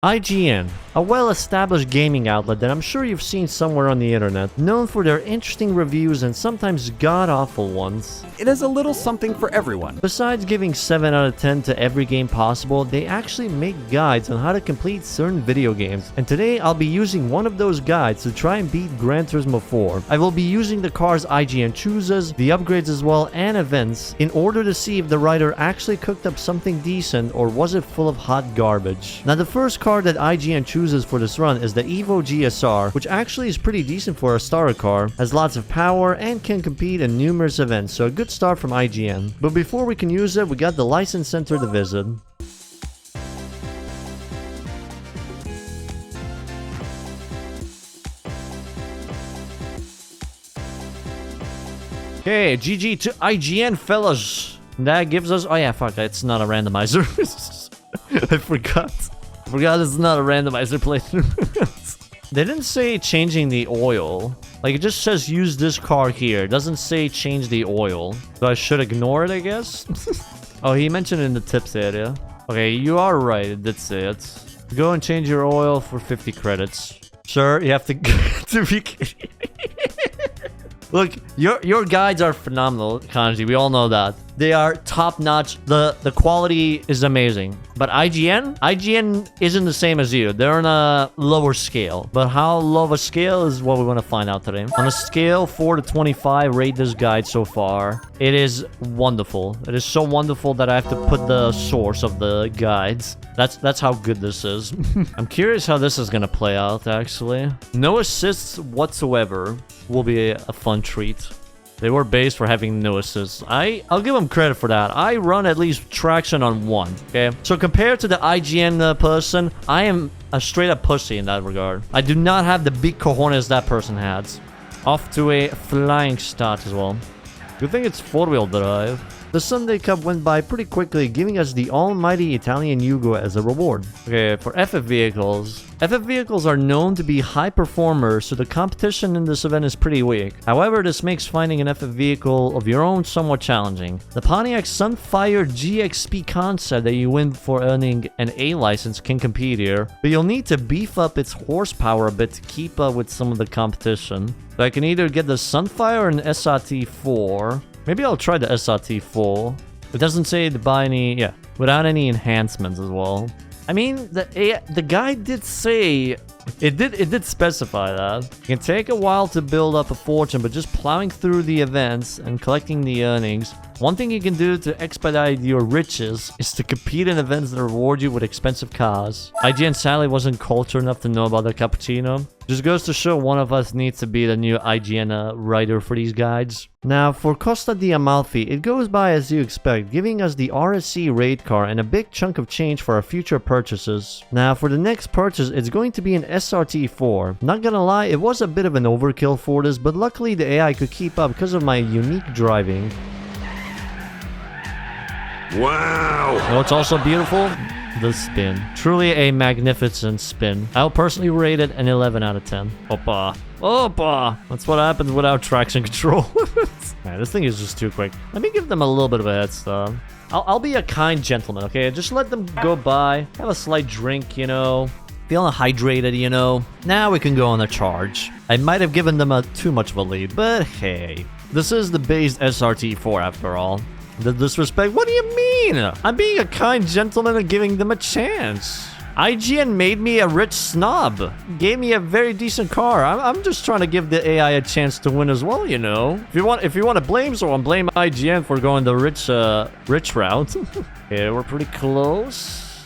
IGN, a well-established gaming outlet that I'm sure you've seen somewhere on the internet, known for their interesting reviews and sometimes god-awful ones. It has a little something for everyone. Besides giving 7 out of 10 to every game possible, they actually make guides on how to complete certain video games, and today I'll be using one of those guides to try and beat Gran Turismo 4. I will be using the cars IGN chooses, the upgrades as well, and events, in order to see if the writer actually cooked up something decent or was it full of hot garbage. Now the first car that IGN chooses for this run is the Evo GSR, which actually is pretty decent for a starter car, has lots of power, and can compete in numerous events, so a good start from IGN. But before we can use it, we got the license center to visit. Okay, GG to IGN, fellas. That gives us... Oh yeah, fuck, it's not a randomizer. I forgot it's not a randomizer playthrough. They didn't say changing the oil. Like, it just says use this car here. It doesn't say change the oil. So I should ignore it, I guess? Oh, he mentioned it in the tips area. Okay, you are right. It did say it. Go and change your oil for 50 credits. Sir, you have to... to be kidding. Look, your guides are phenomenal, Kanji. We all know that. They are top-notch. The quality is amazing. But IGN isn't the same as you. They're on a lower scale. But how low of a scale is what we want to find out today. On a scale 4 to 25, rate this guide so far. It is wonderful. It is so wonderful that I have to put the source of the guides. That's how good this is. I'm curious how this is gonna play out, actually. No assists whatsoever will be a fun treat. They were based for having no assists. I'll give them credit for that. I run at least traction on 1, okay? So compared to the IGN person, I am a straight-up pussy in that regard. I do not have the big cojones that person has. Off to a flying start as well. Good thing it's 4-wheel drive. The Sunday Cup went by pretty quickly, giving us the almighty Italian Yugo as a reward. Okay, for FF vehicles. FF vehicles are known to be high performers, so the competition in this event is pretty weak. However, this makes finding an FF vehicle of your own somewhat challenging. The Pontiac Sunfire GXP concept that you win for earning an A license can compete here, but you'll need to beef up its horsepower a bit to keep up with some of the competition. So I can either get the Sunfire or an SRT4. Maybe I'll try the SRT4. It doesn't say to buy any... Yeah, without any enhancements as well. I mean, the guy did say... It did specify that. It can take a while to build up a fortune, but just plowing through the events and collecting the earnings. One thing you can do to expedite your riches is to compete in events that reward you with expensive cars. IGN sadly wasn't cultured enough to know about the cappuccino. Just goes to show one of us needs to be the new IGN writer for these guides. Now, for Costa di Amalfi, it goes by as you expect, giving us the RSC raid car and a big chunk of change for our future purchases. Now, for the next purchase, it's going to be an SRT4. Not gonna lie, it was a bit of an overkill for this, but luckily the AI could keep up because of my unique driving. Wow! You know what's also beautiful? The spin. Truly a magnificent spin. I'll personally rate it an 11 out of 10. Opa. Opa! That's what happens without traction control. Man, this thing is just too quick. Let me give them a little bit of a head start. I'll be a kind gentleman, okay? Just let them go by. Have a slight drink, you know. Feeling hydrated, you know. Now we can go on a charge. I might have given them too much of a lead, but hey. This is the base SRT4 after all. The disrespect? What do you mean? I'm being a kind gentleman and giving them a chance. IGN made me a rich snob. Gave me a very decent car. I'm just trying to give the AI a chance to win as well, you know. If you want to blame someone, blame IGN for going the rich route. Yeah, we're pretty close.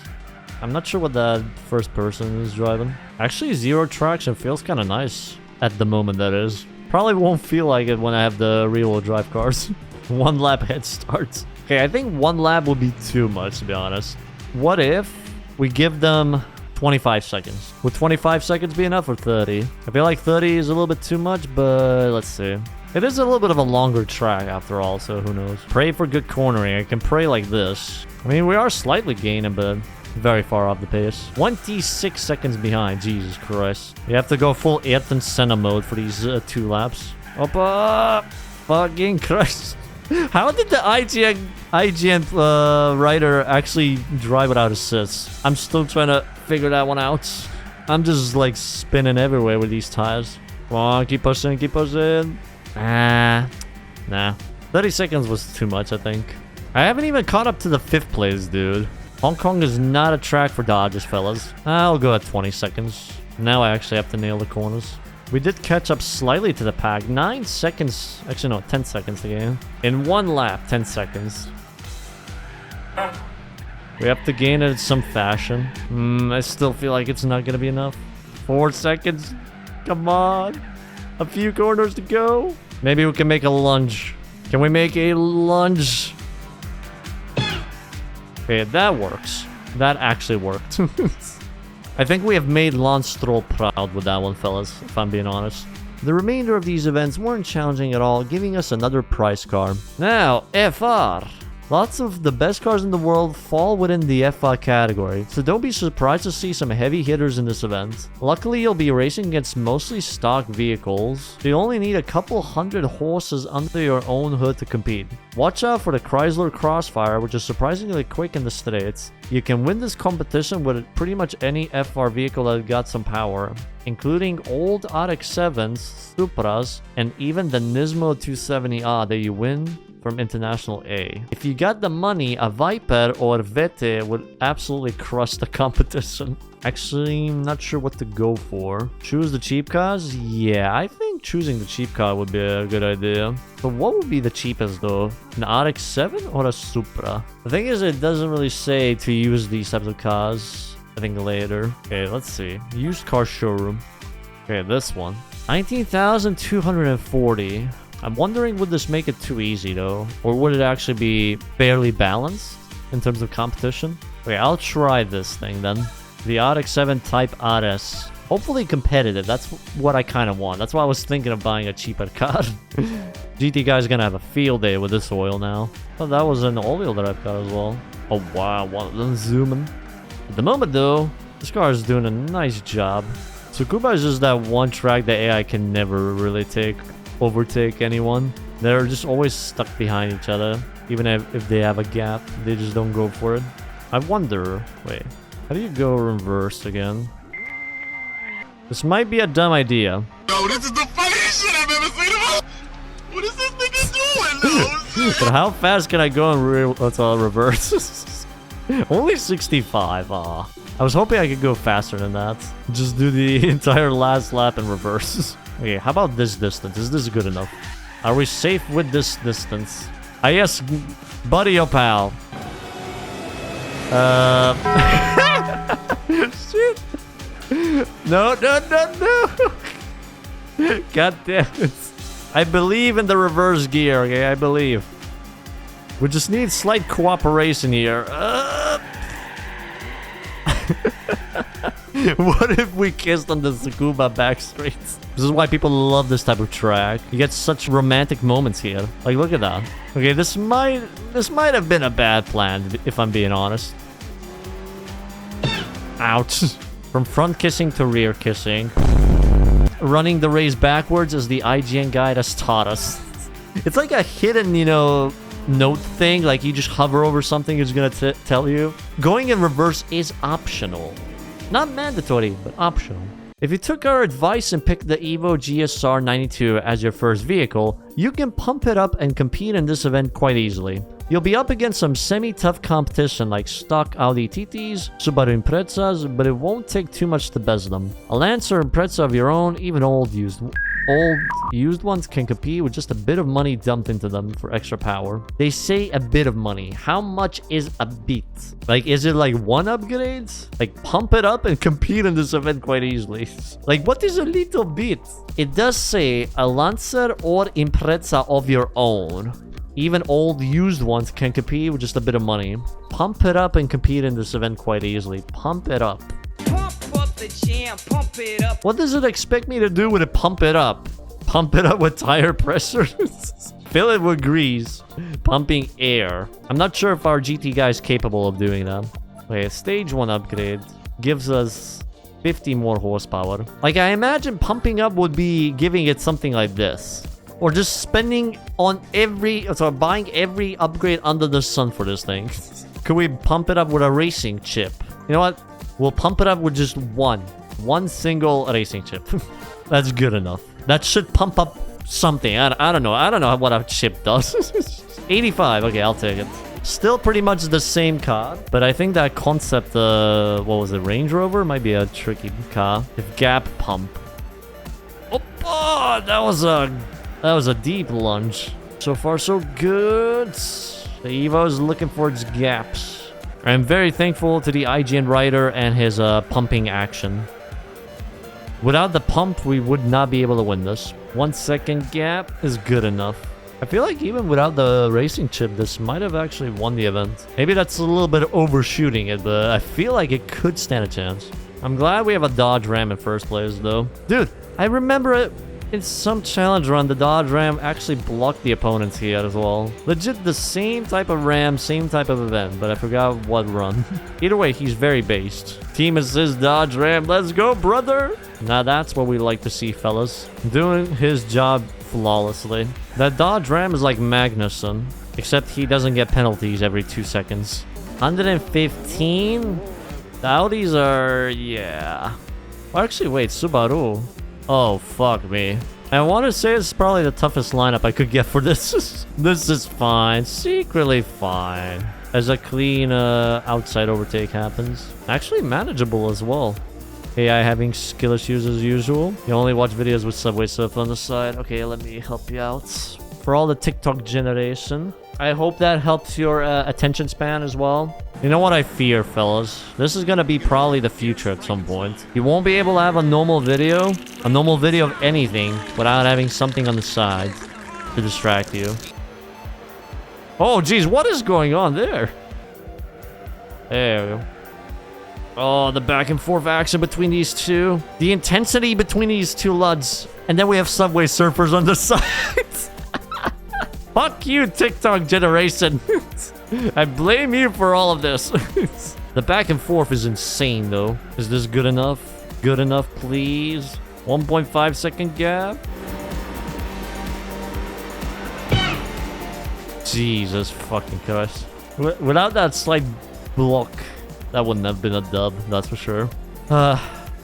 I'm not sure what the first person is driving. Actually, zero traction feels kind of nice at the moment, that is. Probably won't feel like it when I have the rear-wheel drive cars. 1 lap head starts. Okay, I think 1 lap would be too much, to be honest. What if we give them 25 seconds? Would 25 seconds be enough or 30? I feel like 30 is a little bit too much, but let's see. It is a little bit of a longer track after all, so who knows. Pray for good cornering. I can pray like this. I mean, we are slightly gaining, but very far off the pace. 26 seconds behind. Jesus Christ. You have to go full Ayrton Senna mode for these 2 laps. Opa! Fucking Christ. How did the IGN writer actually drive without assists? I'm still trying to figure that one out. I'm just like spinning everywhere with these tires. Come on, keep pushing, keep pushing. Nah. 30 seconds was too much, I think. I haven't even caught up to the 5th place, dude. Hong Kong is not a track for dodges, fellas. I'll go at 20 seconds. Now I actually have to nail the corners. We did catch up slightly to the pack. 9 seconds. Actually, no, 10 seconds again. In one lap, 10 seconds. We have to gain it in some fashion. I still feel like it's not gonna be enough. 4 seconds. Come on. A few corners to go. Maybe we can make a lunge. Can we make a lunge? Okay, that works. That actually worked. I think we have made Lance Stroll proud with that one, fellas, if I'm being honest. The remainder of these events weren't challenging at all, giving us another prize car. Now, FR. Lots of the best cars in the world fall within the FR category, so don't be surprised to see some heavy hitters in this event. Luckily, you'll be racing against mostly stock vehicles, so you only need a couple hundred horses under your own hood to compete. Watch out for the Chrysler Crossfire, which is surprisingly quick in the straights. You can win this competition with pretty much any FR vehicle that got some power, including old RX-7s, Supras, and even the Nismo 270R that you win from International A. If you got the money, a Viper or Vete would absolutely crush the competition. Actually, I'm not sure what to go for. Choose the cheap cars? Yeah, I think choosing the cheap car would be a good idea. But what would be the cheapest though? An RX-7 or a Supra? The thing is, it doesn't really say to use these types of cars. I think later. Okay, let's see. Used car showroom. Okay, this one. 19,240. I'm wondering, would this make it too easy though? Or would it actually be fairly balanced in terms of competition? Okay, I'll try this thing then. The RX-7 Type RS. Hopefully competitive. That's what I kind of want. That's why I was thinking of buying a cheaper car. GT guy's gonna have a field day with this oil now. Oh, that was an oil that I've got as well. Oh wow, let's zoom in. At the moment though, this car is doing a nice job. Tsukuba is just that one track that AI can never really overtake anyone. They're just always stuck behind each other. Even if they have a gap, they just don't go for it. I wonder, wait, how do you go reverse again? This might be a dumb idea. No, this is the funniest shit I've ever seen about. What is this nigga doing, though? But how fast can I go in reverse? Only 65, aw. I was hoping I could go faster than that. Just do the entire last lap in reverse. Okay, how about this distance? Is this good enough? Are we safe with this distance? Yes, buddy or pal. Shit. No. God damn it. I believe in the reverse gear, okay? I believe. We just need slight cooperation here. What if we kissed on the Tsukuba back streets? This is why people love this type of track. You get such romantic moments here. Like, look at that. Okay, this might have been a bad plan, if I'm being honest. Ouch. From front kissing to rear kissing. Running the race backwards as the IGN guide has taught us. It's like a hidden, you know, note thing. Like, you just hover over something, it's gonna tell you. Going in reverse is optional. Not mandatory, but optional. If you took our advice and picked the Evo GSR 92 as your first vehicle, you can pump it up and compete in this event quite easily. You'll be up against some semi-tough competition like stock Audi TTs, Subaru Imprezas, but it won't take too much to best them. A Lancer Impreza of your own, even old used ones can compete with just a bit of money dumped into them for extra power. They say a bit of money. How much is a bit? Like, is it like 1 upgrade? Like, pump it up and compete in this event quite easily. Like, what is a little bit? It does say a Lancer or Impreza of your own. Even old used ones can compete with just a bit of money. Pump it up and compete in this event quite easily. Pump it up. The jam, pump it up. What does it expect me to do with it? Pump it up? Pump it up with tire pressure? Fill it with grease. Pumping air. I'm not sure if our GT guy is capable of doing that. Okay, stage 1 upgrade gives us 50 more horsepower. Like, I imagine pumping up would be giving it something like this. Or just spending on buying every upgrade under the sun for this thing. Could we pump it up with a racing chip? You know what? We'll pump it up with just one single racing chip. That's good enough. That should pump up something. I don't know. I don't know what a chip does. 85. Okay, I'll take it. Still pretty much the same car, but I think that concept, what was it, Range Rover? Might be a tricky car. If gap pump. Oh, that was a deep lunge. So far, so good. The Evo is looking for its gaps. I'm very thankful to the IGN writer and his pumping action. Without the pump, we would not be able to win this. 1 second gap is good enough. I feel like even without the racing chip, this might have actually won the event. Maybe that's a little bit overshooting it, but I feel like it could stand a chance. I'm glad we have a Dodge Ram in first place, though. Dude, I remember it in some challenge run, the Dodge Ram actually blocked the opponents here as well. Legit the same type of Ram, same type of event, but I forgot what run. Either way, he's very based. Team assist Dodge Ram, let's go, brother! Now that's what we like to see, fellas. Doing his job flawlessly. That Dodge Ram is like Magnussen, except he doesn't get penalties every 2 seconds. 115? The Audis are... yeah. Well, actually, wait, Subaru. Oh, fuck me. I want to say it's probably the toughest lineup I could get for this. This is fine. Secretly fine. As a clean outside overtake happens. Actually manageable as well. AI having skill issues as usual. You only watch videos with Subway Surf on the side. Okay, let me help you out. For all the TikTok generation. I hope that helps your attention span as well. You know what I fear, fellas? This is gonna be probably the future at some point. You won't be able to have a normal video of anything without having something on the side to distract you. Oh, geez, what is going on there? There we go. Oh, the back and forth action between these two. The intensity between these two luds. And then we have Subway Surfers on the side. Fuck you, TikTok generation. I blame you for all of this. The back and forth is insane, though. Is this good enough? Good enough, please? 1.5 second gap? Jesus fucking Christ. Without that slight block, that wouldn't have been a dub, that's for sure.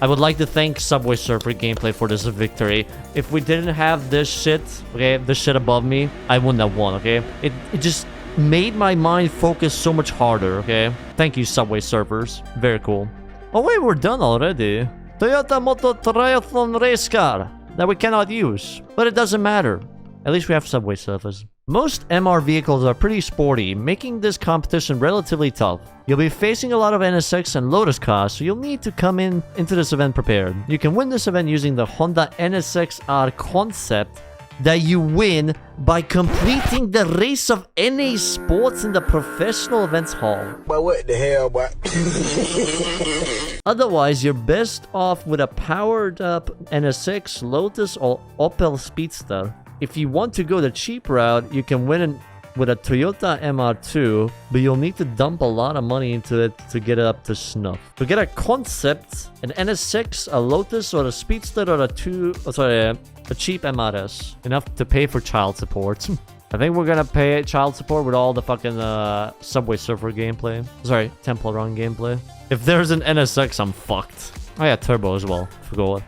I would like to thank Subway Surfer Gameplay for this victory. If we didn't have this shit, okay, this shit above me, I wouldn't have won, okay? It just made my mind focus so much harder, okay? Thank you, Subway Surfers. Very cool. Oh wait, we're done already. Toyota Moto Triathlon race car that we cannot use. But it doesn't matter. At least we have Subway Surfers. Most MR vehicles are pretty sporty, making this competition relatively tough. You'll be facing a lot of NSX and Lotus cars, so you'll need to come into this event prepared. You can win this event using the Honda NSX-R concept that you win by completing the race of NA Sports in the Professional Events Hall. But what the hell, boy? Otherwise, you're best off with a powered-up NSX, Lotus, or Opel Speedster. If you want to go the cheap route, you can win with a Toyota MR2, but you'll need to dump a lot of money into it to get it up to snuff. To get a concept, an NS6, a Lotus, or a Speedster, or a cheap MRS. Enough to pay for child support. I think we're gonna pay child support with all the fucking Subway Surfer gameplay. Sorry, Temple Run gameplay. If there's an NSX, I'm fucked. Oh yeah, turbo as well. Forgot.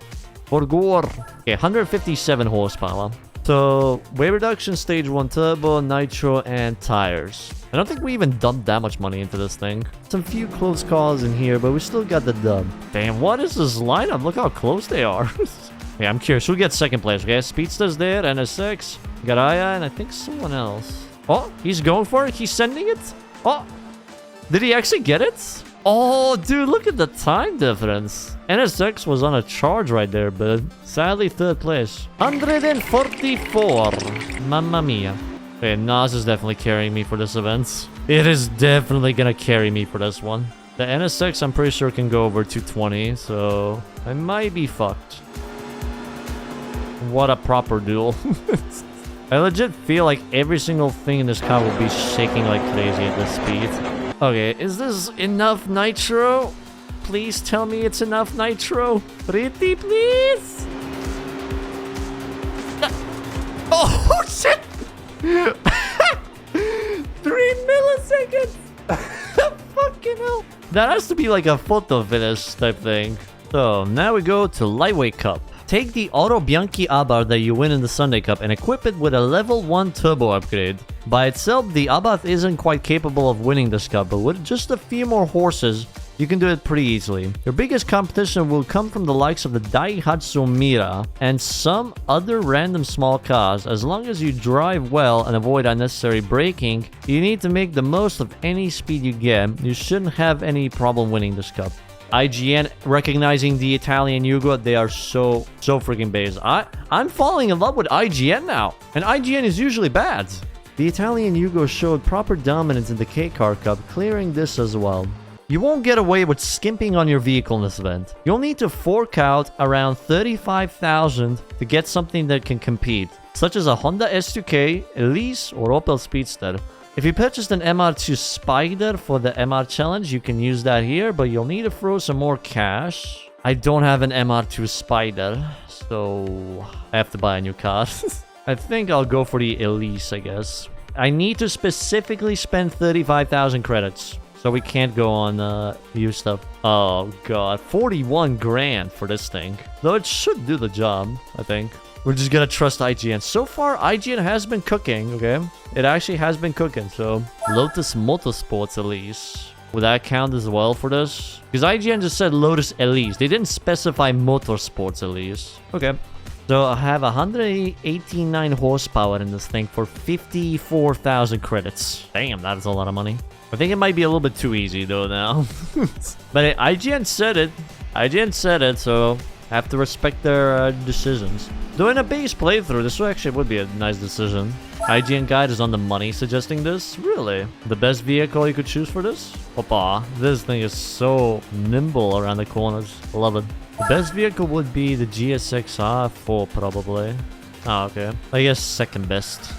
Okay, 157 horsepower. So, weight reduction, stage 1 turbo, nitro, and tires. I don't think we even dumped that much money into this thing. Some few close calls in here, but we still got the dub. Damn, what is this lineup? Look how close they are. Yeah, I'm curious. Who gets second place? Okay, Speedster's there, NSX, Garaya, and I think someone else. Oh, he's going for it? He's sending it? Oh, did he actually get it? Oh, dude, look at the time difference. NSX was on a charge right there, but sadly third place. 144. Mamma mia. Okay, Nas is definitely carrying me for this event. It is definitely gonna carry me for this one. The NSX, I'm pretty sure, can go over 220, so I might be fucked. What a proper duel. I legit feel like every single thing in this car will be shaking like crazy at this speed. Okay, is this enough nitro? Please tell me it's enough nitro. Pretty, please. Oh, shit! 3 milliseconds! Fucking hell. That has to be like a photo finish type thing. So, now we go to Lightweight Cup. Take the Auto Bianchi Abarth that you win in the Sunday Cup and equip it with a level 1 turbo upgrade. By itself, the Abarth isn't quite capable of winning this cup, but with just a few more horses, you can do it pretty easily. Your biggest competition will come from the likes of the Daihatsu Mira and some other random small cars. As long as you drive well and avoid unnecessary braking, you need to make the most of any speed you get. You shouldn't have any problem winning this cup. IGN recognizing the Italian Yugo, they are so freaking based. I'm falling in love with IGN now, and IGN is usually bad. The Italian Yugo showed proper dominance in the K-Car Cup, clearing this as well. You won't get away with skimping on your vehicle in this event. You'll need to fork out around 35,000 to get something that can compete, such as a Honda S2K, Elise, or Opel Speedster. If you purchased an MR2 Spider for the MR Challenge, you can use that here, but you'll need to throw some more cash. I don't have an MR2 Spider, so I have to buy a new car. I think I'll go for the Elise, I guess. I need to specifically spend 35,000 credits. So we can't go on used stuff. Oh god, 41 grand for this thing. Though it should do the job, I think. We're just gonna trust IGN. So far, IGN has been cooking, okay? It actually has been cooking, so... Lotus Motorsports Elise. Would that count as well for this? Because IGN just said Lotus Elise. They didn't specify Motorsports Elise. Okay. So I have 189 horsepower in this thing for 54,000 credits. Damn, that is a lot of money. I think it might be a little bit too easy though now. But IGN said it. IGN said it, so I have to respect their decisions. Doing a base playthrough, this actually would be a nice decision. IGN guide is on the money suggesting this. Really? The best vehicle you could choose for this? Opa, this thing is so nimble around the corners. Love it. The best vehicle would be the GSX R4 probably. Oh, okay. I guess second best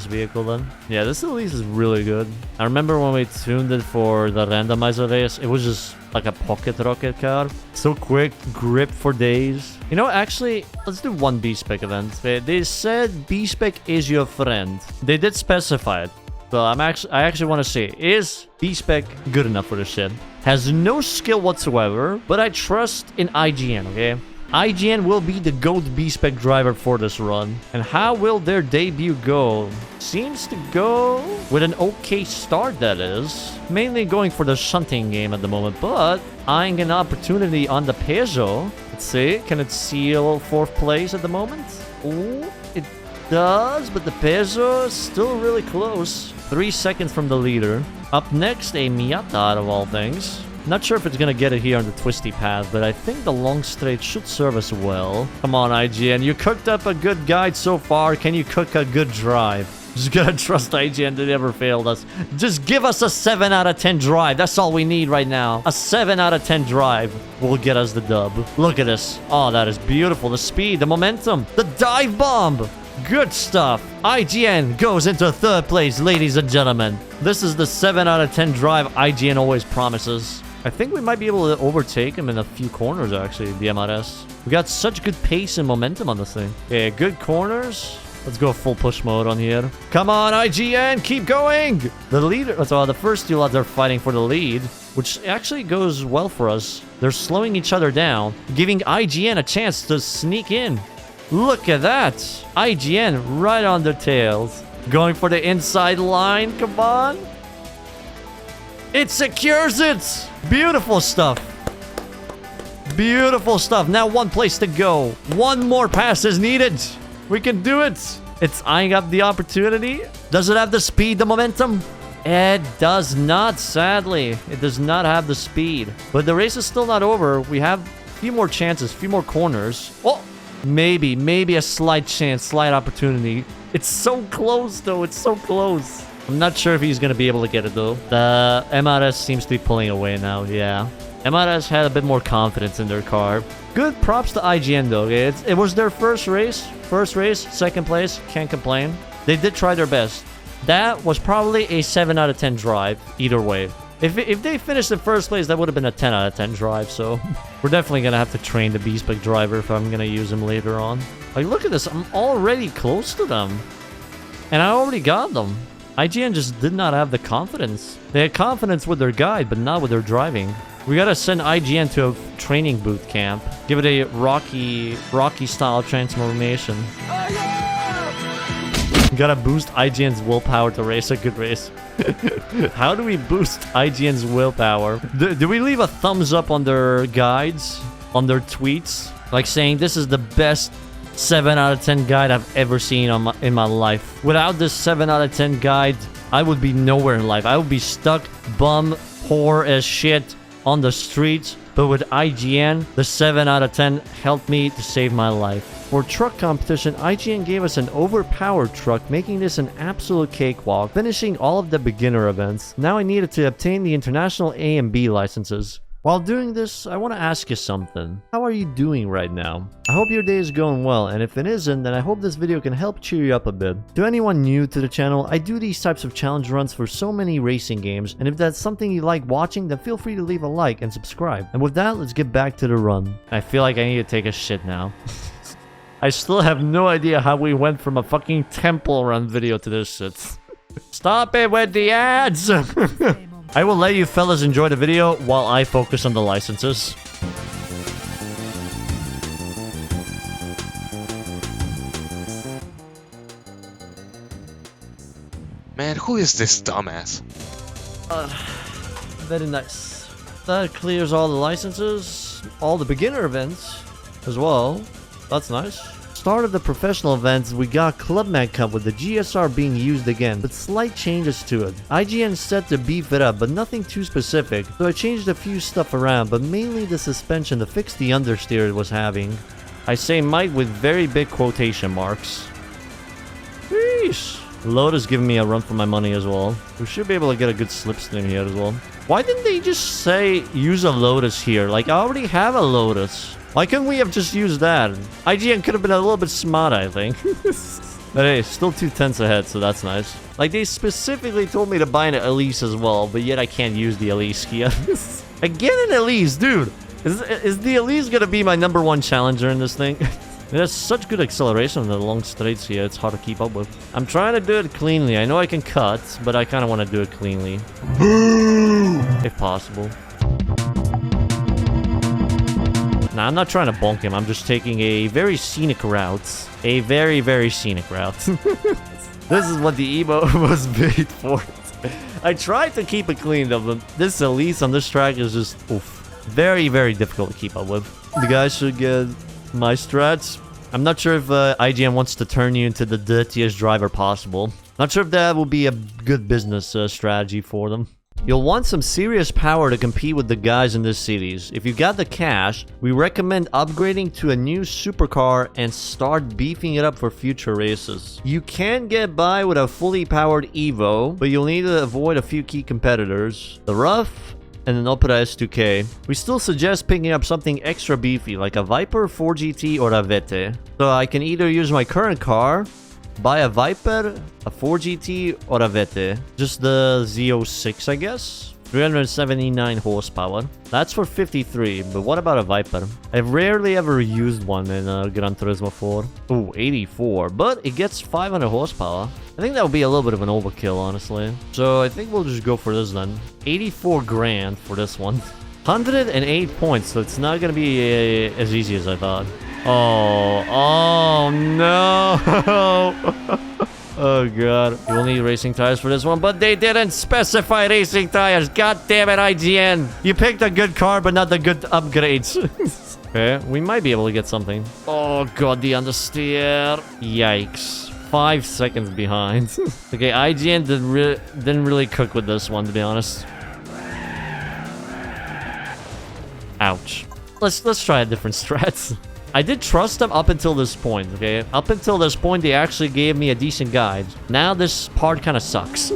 vehicle then. Yeah, this at least is really good. I remember when we tuned it for the randomizer race, it was just like a pocket rocket car. So quick, grip for days. You know, actually, let's do one B-Spec event. They said B-Spec is your friend. They did specify it. So I actually want to say, is B-Spec good enough for this shit? Has no skill whatsoever, but I trust in IGN, okay? IGN will be the GOAT B-Spec driver for this run. And how will their debut go? Seems to go with an okay start, that is. Mainly going for the shunting game at the moment, but eyeing an opportunity on the Peugeot. Let's see, can it seal 4th place at the moment? Ooh, it does, but the Peugeot is still really close. 3 seconds from the leader. Up next, a Miata out of all things. Not sure if it's gonna get it here on the twisty path, but I think the long straight should serve us well. Come on, IGN. You cooked up a good guide so far. Can you cook a good drive? Just gotta trust IGN. They never failed us. Just give us a 7 out of 10 drive. That's all we need right now. A 7 out of 10 drive will get us the dub. Look at this. Oh, that is beautiful. The speed, the momentum, the dive bomb. Good stuff. IGN goes into 3rd place, ladies and gentlemen. This is the 7 out of 10 drive IGN always promises. I think we might be able to overtake him in a few corners, actually, the MRS. We got such good pace and momentum on this thing. Okay, good corners. Let's go full push mode on here. Come on, IGN, keep going! The leader, so the first two lads are fighting for the lead, which actually goes well for us. They're slowing each other down, giving IGN a chance to sneak in. Look at that! IGN right on their tails. Going for the inside line, come on! It secures it! Beautiful stuff. Beautiful stuff. Now 1 place to go. 1 more pass is needed. We can do it. It's eyeing up the opportunity. Does it have the speed, the momentum? It does not, sadly. It does not have the speed. But the race is still not over. We have a few more chances, a few more corners. Oh, maybe a slight chance, slight opportunity. It's so close, though. It's so close. I'm not sure if he's going to be able to get it, though. The MRS seems to be pulling away now, yeah. MRS had a bit more confidence in their car. Good props to IGN, though. It was their first race. First race, 2nd place. Can't complain. They did try their best. That was probably a 7 out of 10 drive, either way. If they finished in 1st place, that would have been a 10 out of 10 drive, so... We're definitely going to have to train the B-Spec driver if I'm going to use him later on. Like, look at this. I'm already close to them. And I already got them. IGN just did not have the confidence. They had confidence with their guide, but not with their driving. We gotta send IGN to a training boot camp. Give it a Rocky style transformation. Gotta boost IGN's willpower to race a good race. How do we boost IGN's willpower? Do we leave a thumbs up on their guides? On their tweets? Like saying, this is the best 7 out of 10 guide I've ever seen in my life. Without this 7 out of 10 guide, I would be nowhere in life. I would be stuck, bum, poor as shit on the streets. But with IGN, the 7 out of 10 helped me to save my life. For truck competition, IGN gave us an overpowered truck, making this an absolute cakewalk, finishing all of the beginner events. Now I needed to obtain the international A and B licenses. While doing this, I want to ask you something. How are you doing right now? I hope your day is going well, and if it isn't, then I hope this video can help cheer you up a bit. To anyone new to the channel, I do these types of challenge runs for so many racing games, and if that's something you like watching, then feel free to leave a like and subscribe. And with that, let's get back to the run. I feel like I need to take a shit now. I still have no idea how we went from a fucking temple run video to this shit. Stop it with the ads! I will let you fellas enjoy the video while I focus on the licenses. Man, who is this dumbass? Very nice. That clears all the licenses, all the beginner events as well. That's nice. Start of the professional events, we got Clubman Cup with the GSR being used again, but slight changes to it. IGN said to beef it up, but nothing too specific, so I changed a few stuff around, but mainly the suspension to fix the understeer it was having. I say might with very big quotation marks. Sheesh. Lotus giving me a run for my money as well. We should be able to get a good slipstream here as well. Why didn't they just say use a Lotus here? Like, I already have a Lotus. Why couldn't we have just used that? IGN could have been a little bit smart, I think. But hey, still 2/10 ahead, so that's nice. Like, they specifically told me to buy an Elise as well, but yet I can't use the Elise here. Again, an Elise, dude! Is the Elise gonna be my #1 challenger in this thing? It has such good acceleration on the long straights here, it's hard to keep up with. I'm trying to do it cleanly. I know I can cut, but I kind of want to do it cleanly. If possible. Nah, I'm not trying to bonk him. I'm just taking a very scenic route. A very, very scenic route. This is what the Evo was made for. I tried to keep it clean, though, but this Elise on this track is just, oof. Very, very difficult to keep up with. The guys should get my strats. I'm not sure if IGN wants to turn you into the dirtiest driver possible. Not sure if that will be a good business strategy for them. You'll want some serious power to compete with the guys in this series. If you got the cash, we recommend upgrading to a new supercar and start beefing it up for future races. You can get by with a fully powered Evo, but you'll need to avoid a few key competitors. The Rough and an Opera S2K. We still suggest picking up something extra beefy, like a Viper, 4GT, or a Vete. So I can either use my current car, buy a Viper, a 4GT, or a Vete. Just the Z06, I guess? 379 horsepower. That's for 53, but what about a Viper? I've rarely ever used one in Gran Turismo 4. Ooh, 84, but it gets 500 horsepower. I think that would be a little bit of an overkill, honestly. So I think we'll just go for this then. 84 grand for this one. 108 points, so it's not gonna be as easy as I thought. Oh no! Oh god. You will need racing tires for this one, but they didn't specify racing tires. God damn it, IGN. You picked a good car, but not the good upgrades. Okay, we might be able to get something. Oh god, the understeer. Yikes. 5 seconds behind. Okay, IGN didn't really cook with this one, to be honest. Ouch. Let's try a different strat. I did trust them up until this point, okay? Up until this point, they actually gave me a decent guide. Now this part kind of sucks.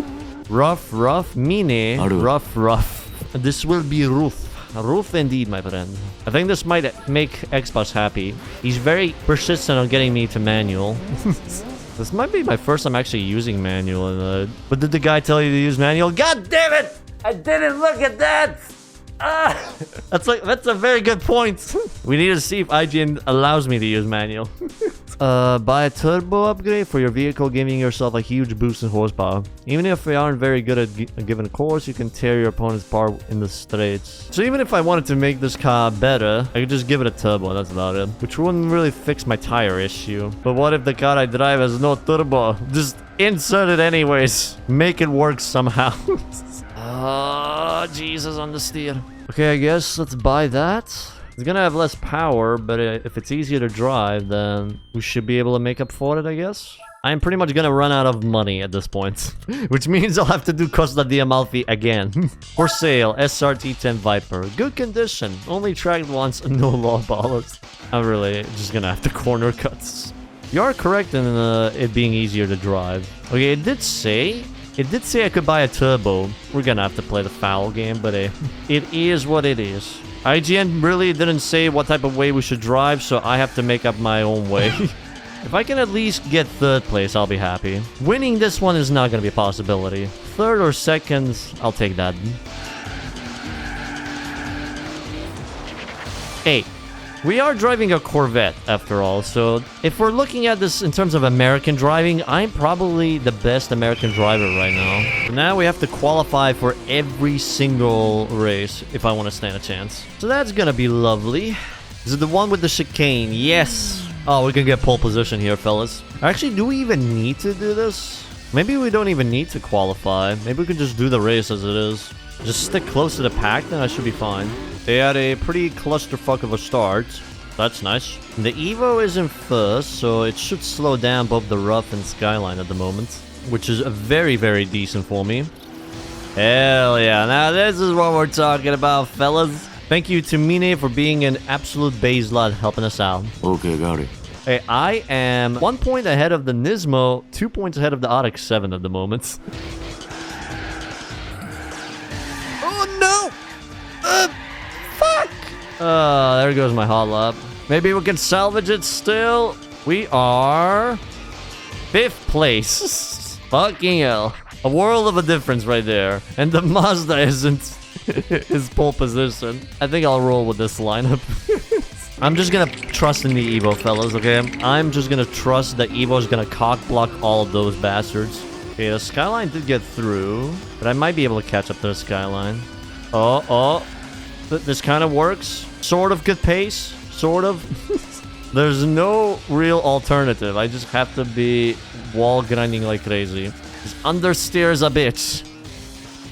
Rough, meaning rough. This will be rough. Rough indeed, my friend. I think this might make Xbox happy. He's very persistent on getting me to manual. This might be my first time actually using manual. But did the guy tell you to use manual? God damn it! I didn't look at that! Ah! That's a very good point. We need to see if IGN allows me to use manual. Buy a turbo upgrade for your vehicle, giving yourself a huge boost in horsepower. Even if you aren't very good at a given course, you can tear your opponent's power in the straights. So even if I wanted to make this car better, I could just give it a turbo, that's about it. Which wouldn't really fix my tire issue. But what if the car I drive has no turbo? Just insert it anyways. Make it work somehow. Oh, Jesus, on the steer. Okay, I guess let's buy that. It's gonna have less power, but if it's easier to drive, then we should be able to make up for it, I guess. I'm pretty much gonna run out of money at this point. Which means I'll have to do Costa di Amalfi again. For sale, SRT 10 Viper. Good condition. Only tracked once, no law ballers. I'm really just gonna have to corner cuts. You are correct in it being easier to drive. Okay, it did say I could buy a turbo. We're gonna have to play the foul game, but it is what it is. IGN really didn't say what type of way we should drive, so I have to make up my own way. If I can at least get third place, I'll be happy. Winning this one is not gonna be a possibility. Third or second, I'll take that. Hey. We are driving a Corvette, after all, so if we're looking at this in terms of American driving, I'm probably the best American driver right now. Now we have to qualify for every single race if I want to stand a chance. So that's gonna be lovely. Is it the one with the chicane? Yes! Oh, we can get pole position here, fellas. Actually, do we even need to do this? Maybe we don't even need to qualify. Maybe we can just do the race as it is. Just stick close to the pack, then I should be fine. They had a pretty clusterfuck of a start. That's nice. The Evo is in first, so it should slow down above the rough and skyline at the moment. Which is very, very decent for me. Hell yeah. Now this is what we're talking about, fellas. Thank you to Mine for being an absolute base lad helping us out. Okay, got it. Hey, I am 1 point ahead of the Nismo, 2 points ahead of the Odyx 7 at the moment. Oh no! Fuck! There goes my hot lap. Maybe we can salvage it still. We are 5th place. Fucking hell. A world of a difference right there. And the Mazda isn't his pole position. I think I'll roll with this lineup. I'm just gonna trust in the Evo, fellas, okay? I'm just gonna trust that Evo's gonna cock block all of those bastards. Okay, the Skyline did get through, but I might be able to catch up to the Skyline. Oh. This kind of works. Sort of good pace. Sort of. There's no real alternative. I just have to be wall grinding like crazy. Just understeers a bitch.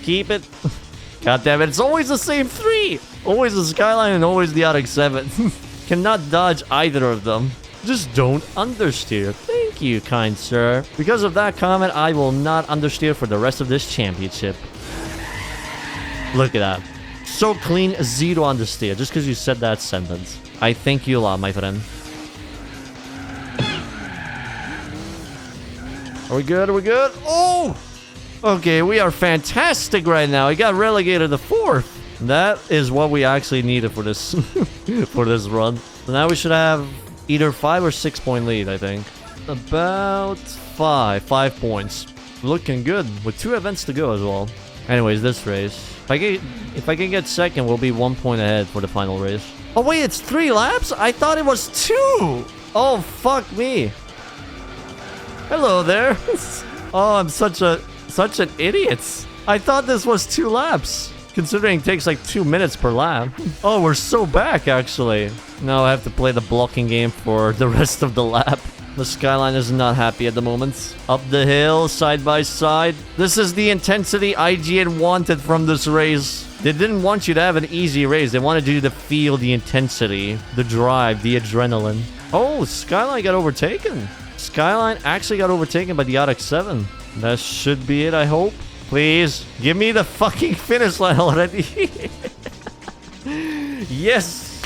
Keep it. God damn it. It's always the same 3. Always the Skyline and always the Odyx 7. Cannot dodge either of them. Just don't understeer. Thank you, kind sir. Because of that comment, I will not understeer for the rest of this championship. Look at that. So clean, 0 understeer. Just because you said that sentence. I thank you a lot, my friend. Are we good? Are we good? Oh! Okay, we are fantastic right now. We got relegated to 4th. That is what we actually needed for this for this run. So now we should have either 5 or 6 point lead, I think. About 5 points. Looking good with 2 events to go as well. Anyways, this race. If I can get second, we'll be 1 point ahead for the final race. Oh wait, it's 3 laps? I thought it was 2. Oh fuck me. Hello there. Oh, I'm such an idiot. I thought this was 2 laps. Considering it takes like 2 minutes per lap. Oh, we're so back actually. Now I have to play the blocking game for the rest of the lap. The Skyline is not happy at the moment. Up the hill, side by side. This is the intensity IGN wanted from this race. They didn't want you to have an easy race. They wanted you to feel the intensity, the drive, the adrenaline. Oh, Skyline got overtaken. Skyline actually got overtaken by the Odyx 7. That should be it, I hope. Please, give me the fucking finish line already. Yes.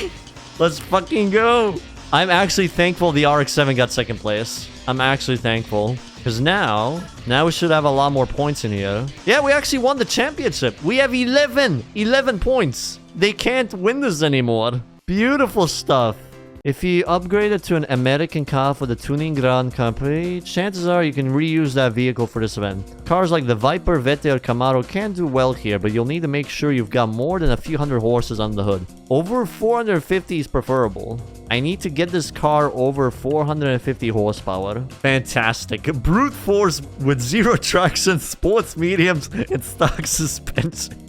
Let's fucking go. I'm actually thankful the RX-7 got second place. I'm actually thankful. Because now we should have a lot more points in here. Yeah, we actually won the championship. We have 11 points. They can't win this anymore. Beautiful stuff. If you upgrade it to an American car for the Tuning Grand Company, chances are you can reuse that vehicle for this event. Cars like the Viper, Vette, or Camaro can do well here, but you'll need to make sure you've got more than a few hundred horses on the hood. Over 450 is preferable. I need to get this car over 450 horsepower. Fantastic. Brute force with 0 traction, sports mediums, and stock suspension.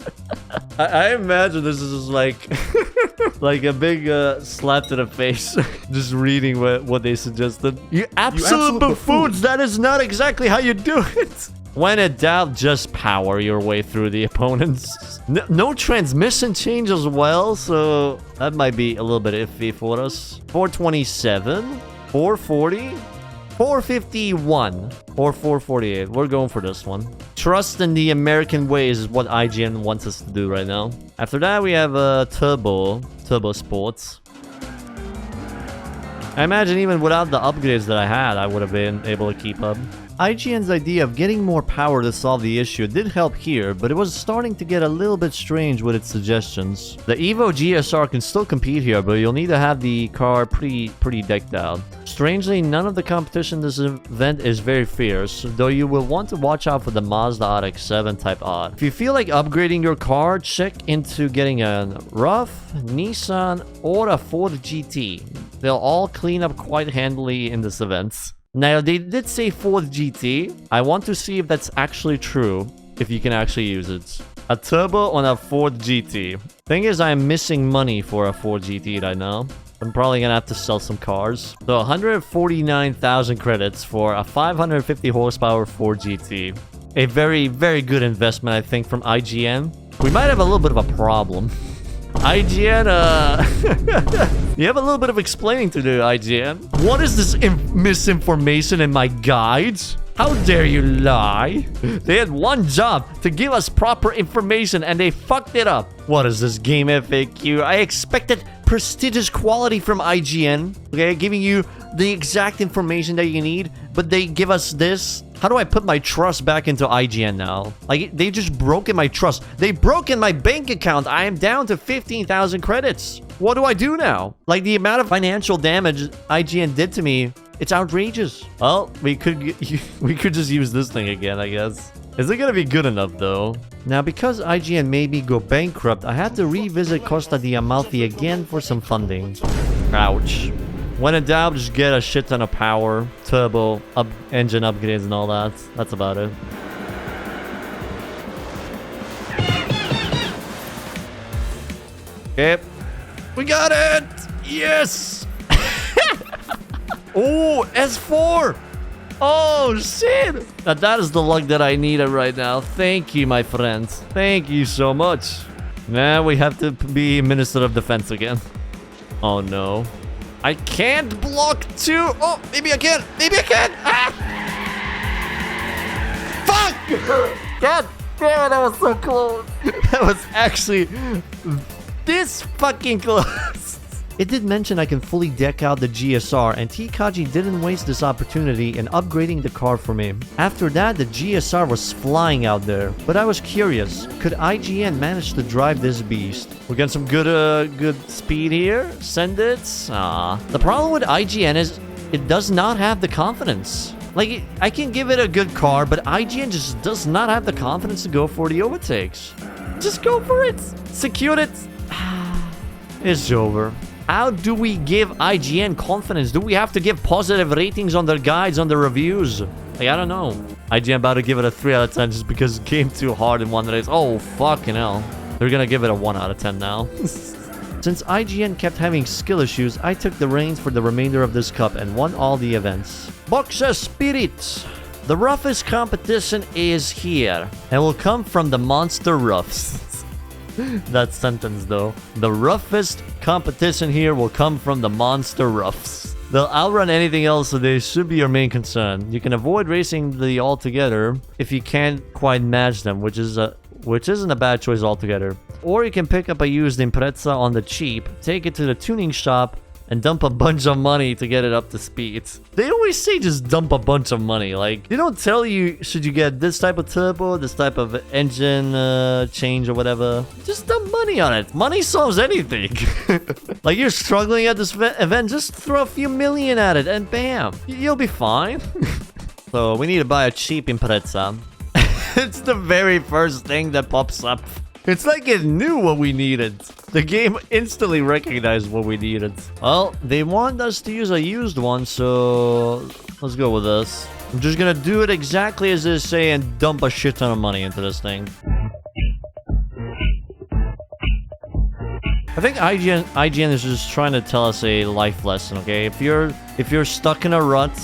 I imagine this is just like... like a big slap to the face. Just reading what they suggested. You absolute buffoons! That is not exactly how you do it! When in doubt, just power your way through the opponents. No transmission change as well, so that might be a little bit iffy for us. 427, 440, 451, or 448. We're going for this one. Trust in the American ways is what IGN wants us to do right now. After that, we have Turbo Sports. I imagine even without the upgrades that I had, I would have been able to keep up. IGN's idea of getting more power to solve the issue did help here, but it was starting to get a little bit strange with its suggestions. The Evo GSR can still compete here, but you'll need to have the car pretty decked out. Strangely, none of the competition this event is very fierce, though you will want to watch out for the Mazda RX-7 type odd. If you feel like upgrading your car, check into getting a RUF, Nissan, or a Ford GT. They'll all clean up quite handily in this event. Now, they did say Ford GT. I want to see if that's actually true, if you can actually use it. A turbo on a Ford GT. Thing is, I'm missing money for a Ford GT right now. I'm probably gonna have to sell some cars. So 149,000 credits for a 550 horsepower Ford GT. A very, very good investment, I think, from IGN. We might have a little bit of a problem. IGN, you have a little bit of explaining to do, IGN. What is this misinformation in my guides? How dare you lie? They had one job to give us proper information and they fucked it up. What is this game FAQ? I expected prestigious quality from IGN. Okay, giving you the exact information that you need, but they give us this. How do I put my trust back into IGN now? Like, they just broken my trust. They broken my bank account. I am down to 15,000 credits. What do I do now? Like, the amount of financial damage IGN did to me, it's outrageous. Well, we could just use this thing again, I guess. Is it gonna be good enough, though? Now, because IGN made me go bankrupt, I had to revisit Costa di Amalfi again for some funding. Ouch. When in doubt, just get a shit ton of power, turbo, engine upgrades and all that. That's about it. Okay. We got it! Yes! Oh, S4! Oh, shit! Now, that is the luck that I needed right now. Thank you, my friends. Thank you so much. Now we have to be Minister of Defense again. Oh, no. I can't block two. Oh, maybe I can. Maybe I can. Ah! Fuck! God damn it, that was so close. That was actually this fucking close. It did mention I can fully deck out the GSR, and Tkaji didn't waste this opportunity in upgrading the car for me. After that, the GSR was flying out there, but I was curious, could IGN manage to drive this beast? We got some good speed here. Send it. The problem with IGN is it does not have the confidence. Like, I can give it a good car, but IGN just does not have the confidence to go for the overtakes. Just go for it. Secure it. It's over. How do we give IGN confidence? Do we have to give positive ratings on their guides, on their reviews? Like, I don't know. IGN about to give it a 3 out of 10 just because it came too hard in one race. Oh, fucking hell. They're gonna give it a 1 out of 10 now. Since IGN kept having skill issues, I took the reins for the remainder of this cup and won all the events. Boxer Spirit! The roughest competition is here and will come from the Monster Roughs. That sentence, though. The roughest competition here will come from the Monster Roughs. They'll outrun anything else, so they should be your main concern. You can avoid racing the altogether if you can't quite match them, which isn't a bad choice altogether. Or you can pick up a used Impreza on the cheap, take it to the tuning shop, and dump a bunch of money to get it up to speed. They always say just dump a bunch of money. Like, they don't tell you, should you get this type of turbo, this type of engine change or whatever. Just dump money on it. Money solves anything. Like, you're struggling at this event, just throw a few million at it and bam, you'll be fine. So we need to buy a cheap Impreza. It's the very first thing that pops up. It's like it knew what we needed. The game instantly recognized what we needed. Well, they want us to use a used one, so let's go with this. I'm just gonna do it exactly as they say and dump a shit ton of money into this thing. I think IGN is just trying to tell us a life lesson, okay? If you're stuck in a rut,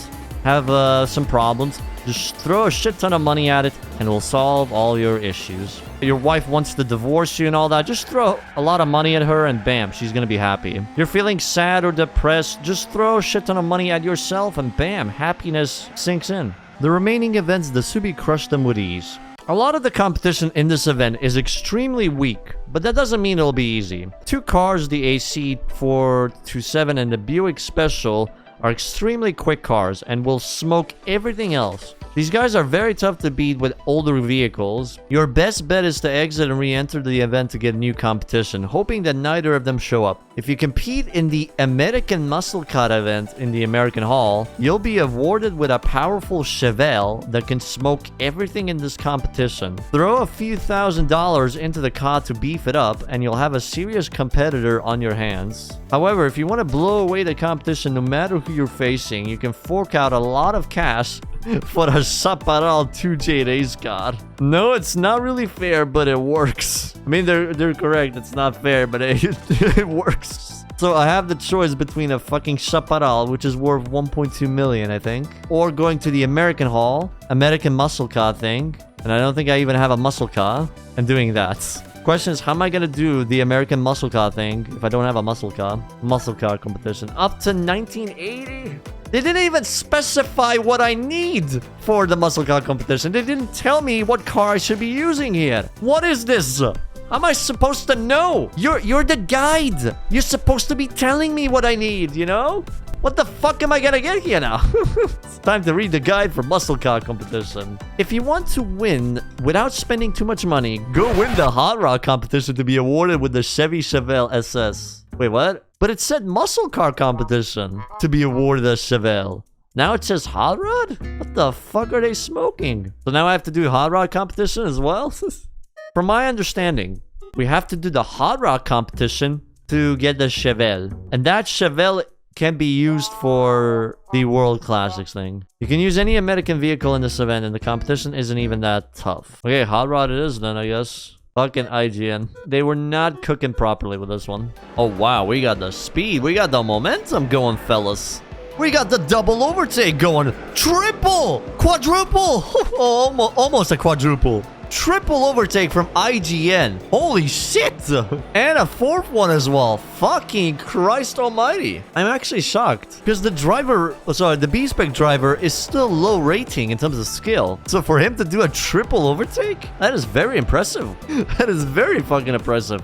have some problems, just throw a shit ton of money at it and it will solve all your issues. Your wife wants to divorce you and all that, just throw a lot of money at her and bam, she's gonna be happy. You're feeling sad or depressed, just throw a shit ton of money at yourself and bam, happiness sinks in. The remaining events, the Subi crushed them with ease. A lot of the competition in this event is extremely weak, but that doesn't mean it'll be easy. Two cars, the AC 427 and the Buick Special, are extremely quick cars and will smoke everything else. These guys are very tough to beat with older vehicles. Your best bet is to exit and re-enter the event to get new competition, hoping that neither of them show up. If you compete in the American Muscle Car event in the American Hall, you'll be awarded with a powerful Chevelle that can smoke everything in this competition. Throw a few $1,000s into the car to beef it up and you'll have a serious competitor on your hands. However, if you want to blow away the competition no matter who you're facing, you can fork out a lot of cash for a Chaparral 2J race car. No, it's not really fair, but it works. I mean, they're correct. It's not fair, but it works. So I have the choice between a fucking Chaparral, which is worth 1.2 million, I think, or going to the American Hall, American Muscle Car thing, and I don't think I even have a muscle car, and doing that. Question is, how am I gonna do the American Muscle Car thing if I don't have a muscle car? Muscle car competition. Up to 1980? They didn't even specify what I need for the muscle car competition. They didn't tell me what car I should be using here. What is this? How am I supposed to know? You're the guide. You're supposed to be telling me what I need, you know? What the fuck am I gonna get here now? It's time to read the guide for muscle car competition. If you want to win without spending too much money, go win the hot rod competition to be awarded with the Chevy Chevelle SS. Wait, what? But it said muscle car competition to be awarded a Chevelle. Now it says hot rod? What the fuck are they smoking? So now I have to do hot rod competition as well? From my understanding, we have to do the hot rod competition to get the Chevelle. And that Chevelle can be used for the World Classics thing. You can use any American vehicle in this event and the competition isn't even that tough. Okay, hot rod it is then, I guess. Fucking IGN. They were not cooking properly with this one. Oh, wow. We got the speed. We got the momentum going, fellas. We got the double overtake going. Triple! Quadruple! Oh, almost a quadruple. Triple overtake from IGN. Holy shit! And a fourth one as well. Fucking Christ almighty. I'm actually shocked. Because the the B-Spec driver is still low rating in terms of skill. So for him to do a triple overtake? That is very impressive. That is very fucking impressive.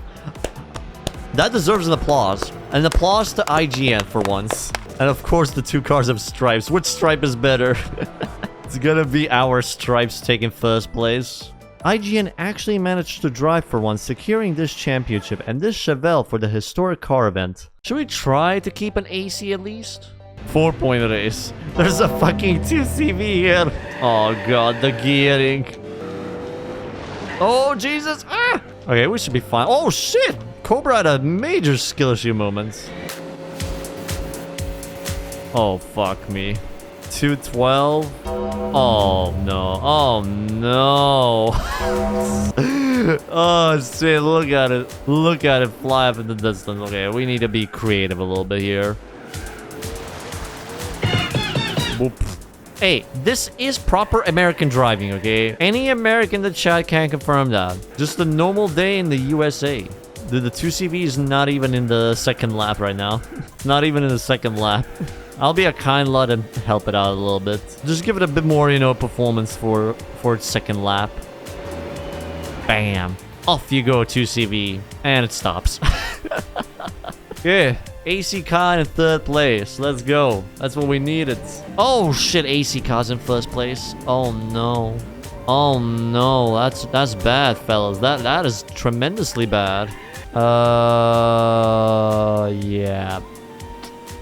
That deserves an applause. An applause to IGN for once. And of course the two cars have stripes. Which stripe is better? It's gonna be our stripes taking first place. IGN actually managed to drive for once, securing this championship and this Chevelle for the historic car event. Should we try to keep an AC at least? 4-point race. There's a fucking 2CV here. Oh god, the gearing. Oh Jesus. Ah! Okay, we should be fine. Oh shit! Cobra had a major skill issue moment. Oh fuck me. 212. Oh no. Oh no. Oh shit, look at it. Look at it fly up in the distance. Okay, we need to be creative a little bit here. Boop. Hey, this is proper American driving, okay? Any American in the chat can confirm that. Just a normal day in the USA. Dude, the 2CV is not even in the second lap right now. Not even in the second lap. I'll be a kind lot and help it out a little bit. Just give it a bit more, you know, performance for its second lap. Bam. Off you go, 2CV. And it stops. Okay. AC Car in 3rd place. Let's go. That's what we needed. Oh shit, AC Car's in 1st place. Oh no. Oh no, that's bad, fellas. That is tremendously bad. Yeah.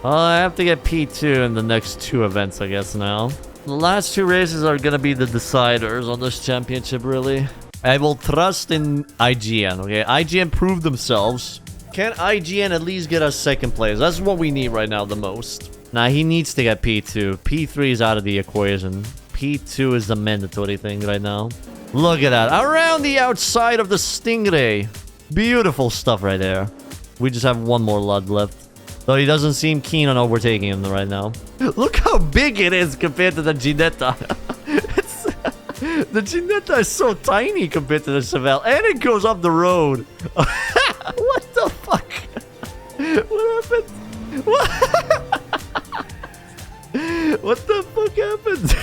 I have to get P2 in the next 2 events, I guess, now. The last 2 races are gonna be the deciders on this championship, really. I will trust in IGN, okay? IGN proved themselves. Can IGN at least get us 2nd place? That's what we need right now the most. Nah, he needs to get P2. P3 is out of the equation. P2 is the mandatory thing right now. Look at that. Around the outside of the Stingray. Beautiful stuff right there. We just have 1 more LUD left. Though he doesn't seem keen on overtaking him right now. Look how big it is compared to the Ginetta. The Ginetta is so tiny compared to the Chevelle. And it goes up the road. What the fuck? What happened? What? What the fuck happened?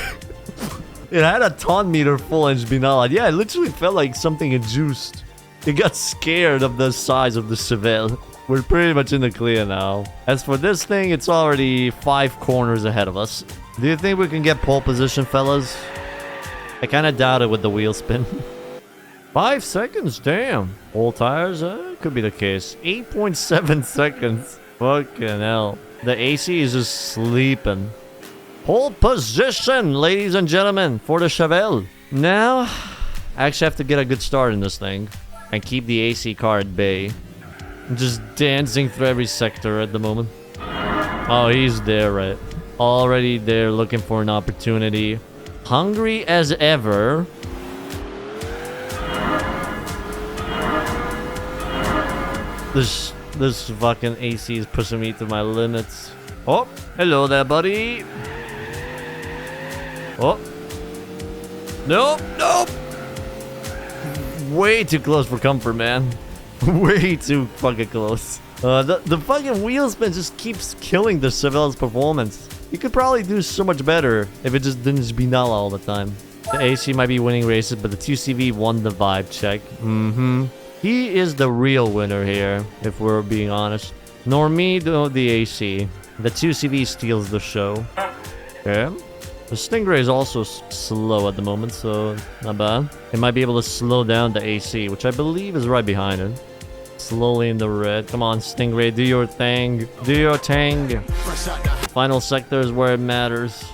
It had a ton meter full and Binala. Yeah, it literally felt like something had juiced. It got scared of the size of the Chevelle. We're pretty much in the clear now. As for this thing, it's already 5 corners ahead of us. Do you think we can get pole position, fellas? I kind of doubt it with the wheel spin. 5 seconds, damn. All tires, could be the case. 8.7 seconds. Fucking hell. The AC is just sleeping. Pole position, ladies and gentlemen, for the Chevelle. Now, I actually have to get a good start in this thing. And keep the AC car at bay. I'm just dancing through every sector at the moment. Oh, he's there, right? Already there looking for an opportunity. Hungry as ever. This fucking AC is pushing me to my limits. Oh, hello there, buddy. Oh. Nope, nope. Way too close for comfort, man. Way too fucking close. The fucking wheel spin just keeps killing the Chevelle's performance. You could probably do so much better if it just didn't be Nala all the time. The AC might be winning races, but the 2CV won the vibe check. He is the real winner here, if we're being honest. Nor me, nor the AC. The 2CV steals the show. Okay. The Stingray is also slow at the moment, so not bad. It might be able to slow down the AC, which I believe is right behind it. Slowly in the red. Come on, Stingray, do your thing. Do your thing. Final sector is where it matters.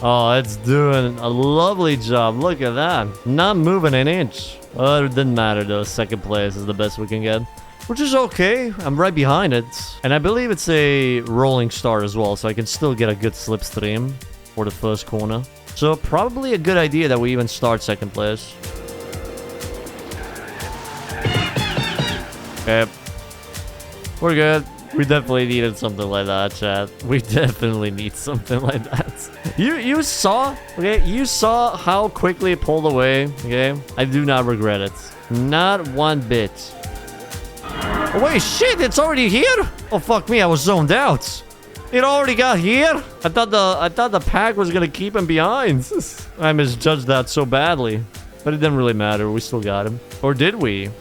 Oh, it's doing a lovely job. Look at that. Not moving an inch. Oh, it didn't matter though. 2nd place is the best we can get. Which is okay. I'm right behind it. And I believe it's a rolling start as well, so I can still get a good slipstream for the 1st corner. So probably a good idea that we even start 2nd place. Okay. We're good. We definitely needed something like that, chat. We definitely need something like that. You saw, okay? You saw how quickly it pulled away, okay? I do not regret it. Not one bit. Oh, wait, shit, it's already here? Oh, fuck me, I was zoned out. It already got here? I thought the pack was gonna keep him behind. I misjudged that so badly. But it didn't really matter. We still got him. Or did we?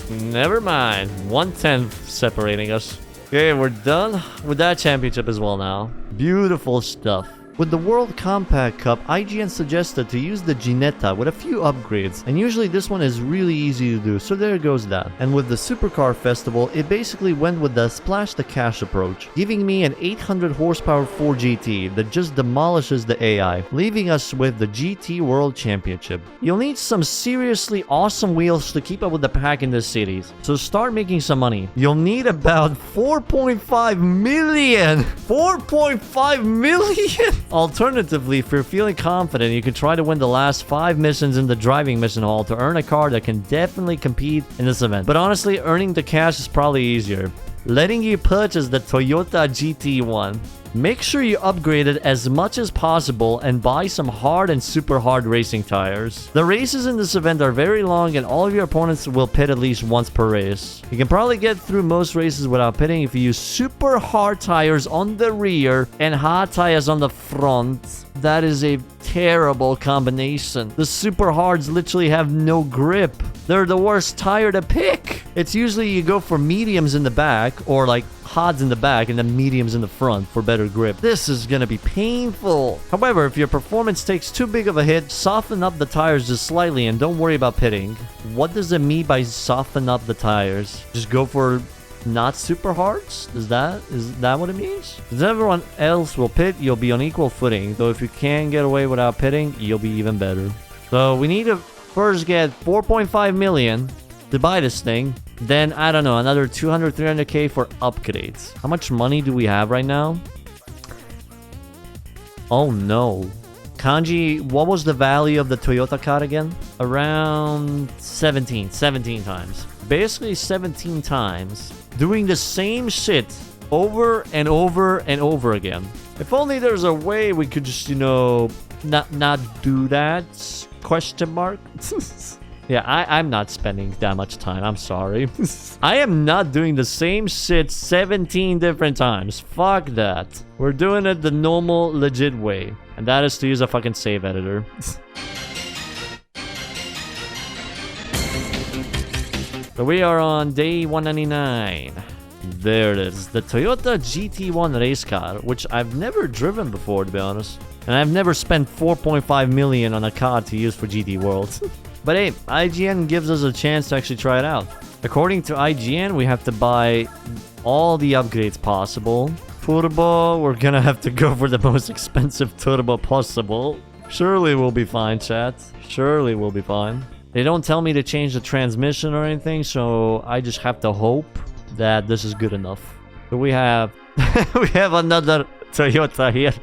Never mind. 1/10 separating us. Okay, we're done with that championship as well now. Beautiful stuff. With the World Compact Cup, IGN suggested to use the Ginetta with a few upgrades, and usually this one is really easy to do, so there goes that. And with the Supercar Festival, it basically went with the splash the cash approach, giving me an 800 horsepower 4GT that just demolishes the AI, leaving us with the GT World Championship. You'll need some seriously awesome wheels to keep up with the pack in this series, so start making some money. You'll need about 4.5 million! 4.5 million! Alternatively, if you're feeling confident, you can try to win the last 5 missions in the driving mission hall to earn a car that can definitely compete in this event. But honestly, earning the cash is probably easier. Letting you purchase the Toyota GT1. Make sure you upgrade it as much as possible and buy some hard and super hard racing tires. The races in this event are very long and all of your opponents will pit at least once per race. You can probably get through most races without pitting if you use super hard tires on the rear and hard tires on the front. That is a terrible combination. The super hards literally have no grip. They're the worst tire to pick. It's usually you go for mediums in the back or like hods in the back and then mediums in the front for better grip. This is gonna be painful. However, if your performance takes too big of a hit, soften up the tires just slightly and don't worry about pitting. What does it mean by soften up the tires? Just go for not super hards? Is that what it means? Because everyone else will pit, you'll be on equal footing. Though if you can get away without pitting, you'll be even better. So we need to first get 4.5 million to buy this thing. Then, I don't know, another 200, 300k for upgrades. How much money do we have right now? Oh no. Kanji, what was the value of the Toyota card again? Around 17 times. Basically 17 times. Doing the same shit over and over and over again. If only there's a way we could just, you know, not do that? Question mark? Yeah, I'm not spending that much time. I'm sorry. I am not doing the same shit 17 different times. Fuck that. We're doing it the normal, legit way. And that is to use a fucking save editor. So we are on day 199. There it is. The Toyota GT1 race car, which I've never driven before, to be honest. And I've never spent 4.5 million on a car to use for GT World. But hey, IGN gives us a chance to actually try it out. According to IGN, we have to buy all the upgrades possible. Turbo, we're gonna have to go for the most expensive turbo possible. Surely we'll be fine, chat. Surely we'll be fine. They don't tell me to change the transmission or anything, so I just have to hope that this is good enough. So we have we have another Toyota here.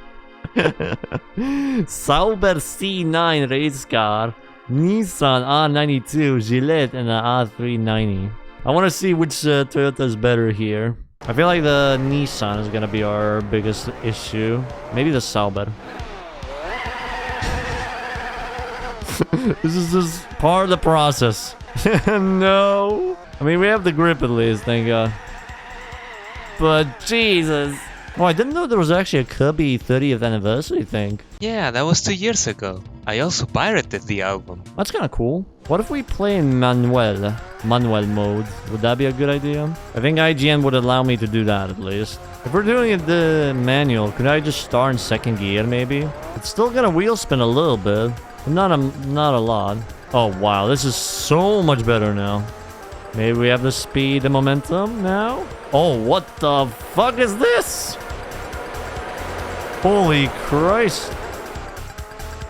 Sauber C9 race car, Nissan R92, Gillette, and the R390. I want to see which Toyota is better here. I feel like the Nissan is gonna be our biggest issue. Maybe the Sauber. This is just part of the process. No. I mean, we have the grip at least, thank God. But Jesus. Oh, I didn't know there was actually a Kirby 30th anniversary thing. Yeah, that was 2 years ago. I also pirated the album. That's kind of cool. What if we play in manual mode? Would that be a good idea? I think IGN would allow me to do that at least. If we're doing it the manual, could I just start in second gear maybe? It's still gonna wheel spin a little bit, but not a lot. Oh wow, this is so much better now. Maybe we have the speed and momentum now? Oh, what the fuck is this? Holy Christ.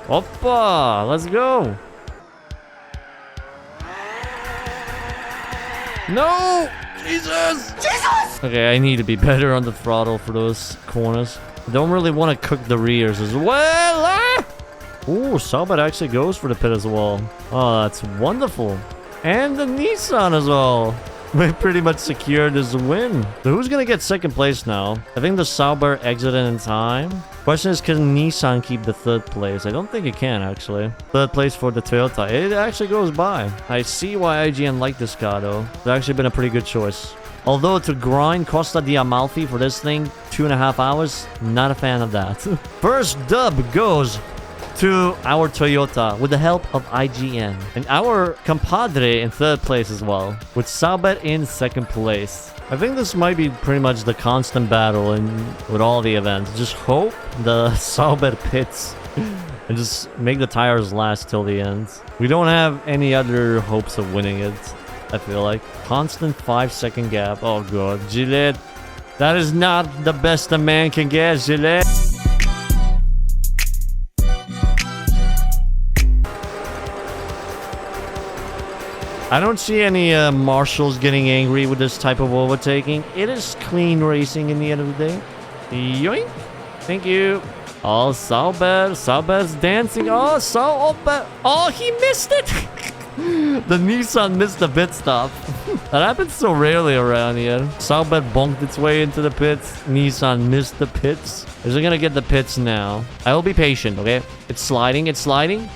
Oppa, let's go. No! Jesus! Jesus! Okay, I need to be better on the throttle for those corners. I don't really want to cook the rears as well. Ah! Ooh, Sauber actually goes for the pit as well. Oh, that's wonderful. And the Nissan as well. We pretty much secured this win. So who's gonna get second place now? I think the Sauber exited in time. Question is, can Nissan keep the third place? I don't think it can, actually. Third place for the Toyota. It actually goes by. I see why IGN liked this car, though. It's actually been a pretty good choice. Although to grind Costa di Amalfi for this thing, 2.5 hours, not a fan of that. First dub goes to our Toyota with the help of IGN. And our compadre in third place as well, with Sauber in second place. I think this might be pretty much the constant battle with all the events. Just hope the Sauber pits and just make the tires last till the end. We don't have any other hopes of winning it, I feel like. Constant 5-second gap. Oh god, Gillette. That is not the best a man can get, Gillette. I don't see any marshals getting angry with this type of overtaking. It is clean racing in the end of the day. Yoink. Thank you. Oh, Sauber. Sauber's dancing. Oh, Sauber. Oh, he missed it. The Nissan missed the pit stop. That happens so rarely around here. Sauber bonked its way into the pits. Nissan missed the pits. Is it gonna get the pits now? I will be patient, okay? It's sliding. It's sliding.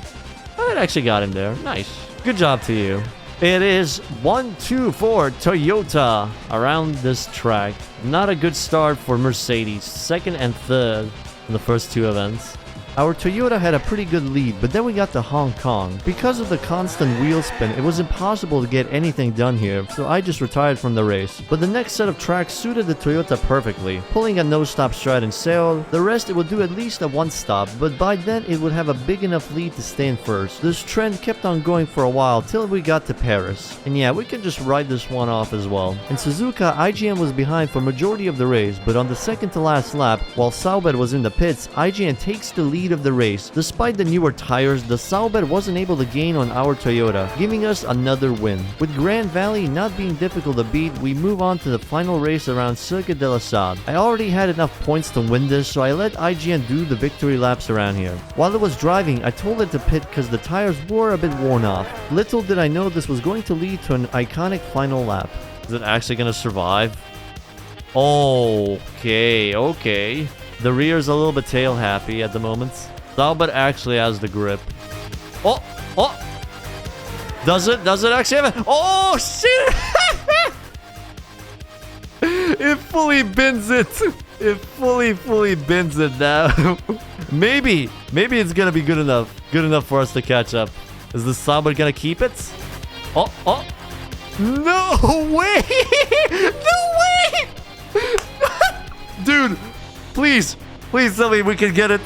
Oh, it actually got him there. Nice. Good job to you. It is 1-2 for Toyota around this track. Not a good start for Mercedes. Second and third in the first two events. Our Toyota had a pretty good lead, but then we got to Hong Kong. Because of the constant wheel spin, it was impossible to get anything done here, so I just retired from the race. But the next set of tracks suited the Toyota perfectly. Pulling a no-stop straight in Seoul, the rest it would do at least a one-stop, but by then it would have a big enough lead to stay in first. This trend kept on going for a while till we got to Paris. And yeah, we can just write this one off as well. In Suzuka, IGN was behind for majority of the race, but on the second to last lap, while Sauber was in the pits, IGN takes the lead of the race. Despite the newer tires, the Sauber wasn't able to gain on our Toyota, giving us another win. With Grand Valley not being difficult to beat, we move on to the final race around Circuit de la Sade. I already had enough points to win this, so I let IGN do the victory laps around here. While it was driving, I told it to pit because the tires were a bit worn off. Little did I know this was going to lead to an iconic final lap. Is it actually going to survive? Okay. The rear's a little bit tail happy at the moment. Sauber actually has the grip. Oh! Does it actually have it? Oh, shit! It fully bins it. It fully bins it now. Maybe it's gonna be good enough for us to catch up. Is the Sauber gonna keep it? Oh! No way! No way! Dude, please tell me we can get it.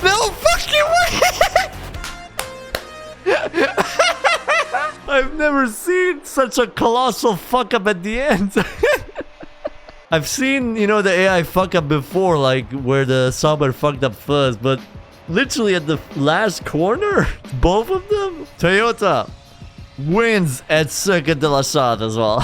No fucking way! I've never seen such a colossal fuck up at the end. I've seen, the AI fuck up before, like where the Sauber fucked up first, but literally at the last corner, both of them. Toyota wins at Circuit de la Sade as well.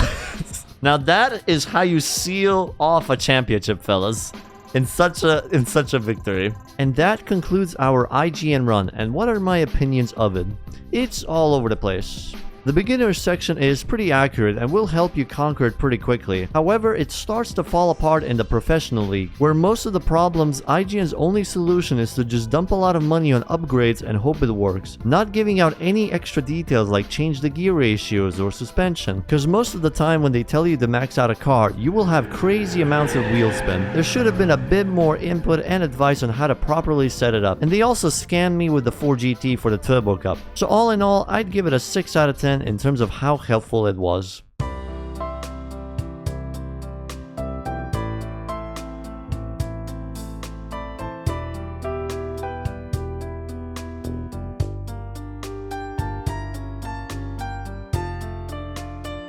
Now that is how you seal off a championship, fellas. In such a victory. And that concludes our IGN run. And what are my opinions of it? It's all over the place. The beginner section is pretty accurate and will help you conquer it pretty quickly. However, it starts to fall apart in the professional league, where most of the problems, IGN's only solution is to just dump a lot of money on upgrades and hope it works, not giving out any extra details like change the gear ratios or suspension, because most of the time when they tell you to max out a car, you will have crazy amounts of wheel spin. There should have been a bit more input and advice on how to properly set it up, and they also scammed me with the 4GT for the Turbo Cup. So all in all, I'd give it a 6 out of 10 in terms of how helpful it was.